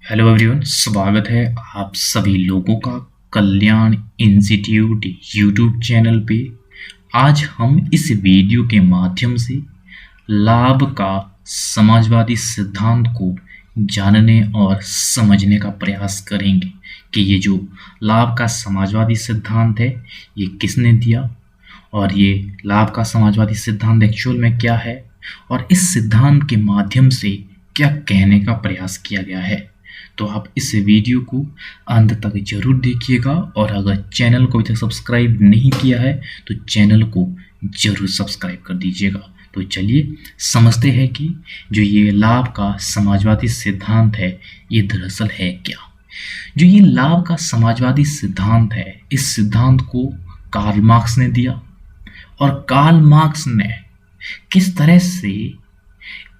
Hello everyone, स्वागत है आप सभी लोगों का कल्याण इंस्टीट्यूट यूट्यूब चैनल पे। आज हम इस वीडियो के माध्यम से लाभ का समाजवादी सिद्धांत को जानने और समझने का प्रयास करेंगे कि ये जो लाभ का समाजवादी सिद्धांत है ये किसने दिया और ये लाभ का समाजवादी सिद्धांत एक्चुअल में क्या है और इस सिद्धांत के माध्यम से क्या कहने का प्रयास किया गया है। तो आप इस वीडियो को अंत तक जरूर देखिएगा और अगर चैनल को अभी तक सब्सक्राइब नहीं किया है तो चैनल को जरूर सब्सक्राइब कर दीजिएगा। तो चलिए समझते हैं कि जो ये लाभ का समाजवादी सिद्धांत है ये दरअसल है क्या। जो ये लाभ का समाजवादी सिद्धांत है इस सिद्धांत को कार्ल मार्क्स ने दिया और कार्ल मार्क्स ने किस तरह से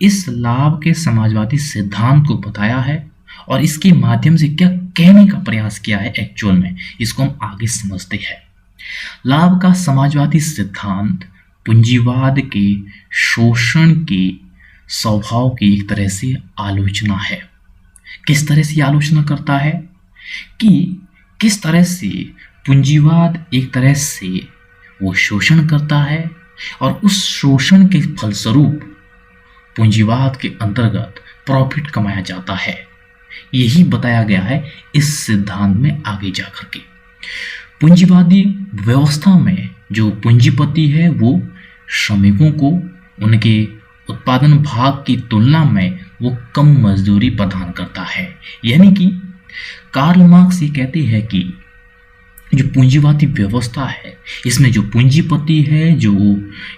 इस लाभ के समाजवादी सिद्धांत को बताया है और इसके माध्यम से क्या कहने का प्रयास किया है एक्चुअल में, इसको हम आगे समझते हैं। लाभ का समाजवादी सिद्धांत पूंजीवाद के शोषण के स्वभाव की एक तरह से आलोचना है। किस तरह से आलोचना करता है कि किस तरह से पूंजीवाद एक तरह से वो शोषण करता है और उस शोषण के फलस्वरूप पूंजीवाद के अंतर्गत प्रॉफिट कमाया जाता है। यही बताया गया है इस सिद्धांत में आगे जाकर के। पूंजीवादी व्यवस्था में जो पूंजीपति है वो श्रमिकों को उनके उत्पादन भाग की तुलना में वो कम मजदूरी प्रदान करता है। यानी कि कार्ल मार्क्स ये कहते हैं कि जो पूंजीवादी व्यवस्था है इसमें जो पूंजीपति है जो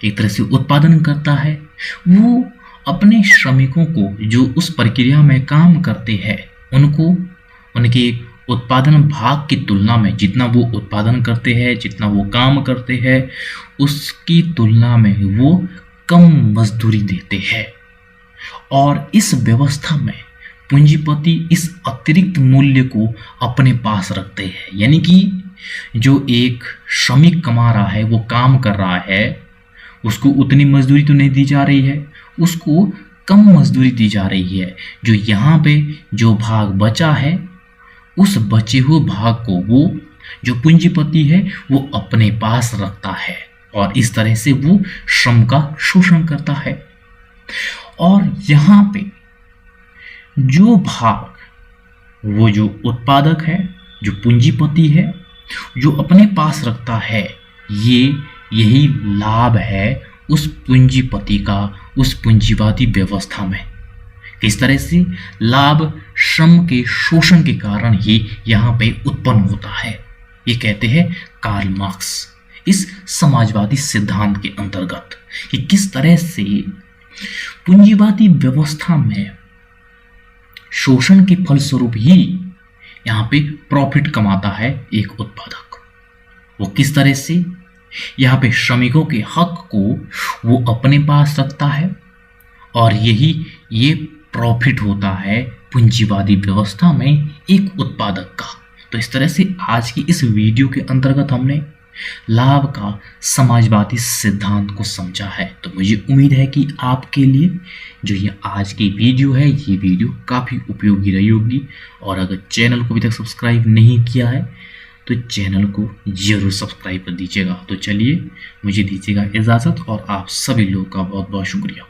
एक तरह से उत्पादन करता है वो अपने श्रमिकों को जो उस प्रक्रिया में काम करते हैं उनको उनके उत्पादन भाग की तुलना में जितना वो उत्पादन करते हैं जितना वो काम करते हैं उसकी तुलना में वो कम मजदूरी देते हैं। और इस व्यवस्था में पूंजीपति इस अतिरिक्त मूल्य को अपने पास रखते हैं। यानी कि जो एक श्रमिक कमा रहा है वो काम कर रहा है उसको उतनी मजदूरी तो नहीं दी जा रही है, उसको कम मजदूरी दी जा रही है। जो यहाँ पे जो भाग बचा है उस बचे हुए भाग को वो जो पूंजीपति है वो अपने पास रखता है और इस तरह से वो श्रम का शोषण करता है। और यहाँ पे जो भाग वो जो उत्पादक है जो पूंजीपति है जो अपने पास रखता है यही लाभ है उस पूंजीपति का उस पूंजीवादी व्यवस्था में। किस तरह से लाभ श्रम के शोषण के ही यहाँ पे उत्पन्न होता है, ये कहते हैं कार्ल मार्क्स इस समाजवादी सिद्धांत के अंतर्गत कि किस तरह से पूंजीवादी व्यवस्था में शोषण के फलस्वरूप ही यहाँ पे प्रॉफिट कमाता है एक उत्पादक। वो किस तरह से यहाँ पे श्रमिकों के हक को वो अपने पास रखता है और ये प्रॉफिट होता है पूंजीवादी व्यवस्था में एक उत्पादक का। तो इस तरह से आज की इस वीडियो के अंतर्गत हमने लाभ का समाजवादी सिद्धांत को समझा है। तो मुझे उम्मीद है कि आपके लिए जो ये आज की वीडियो है ये वीडियो काफ़ी उपयोगी रही होगी। और अगर चैनल को अभी तक सब्सक्राइब नहीं किया है तो चैनल को जरूर सब्सक्राइब कर दीजिएगा। तो चलिए मुझे दीजिएगा इजाज़त और आप सभी लोगों का बहुत बहुत शुक्रिया।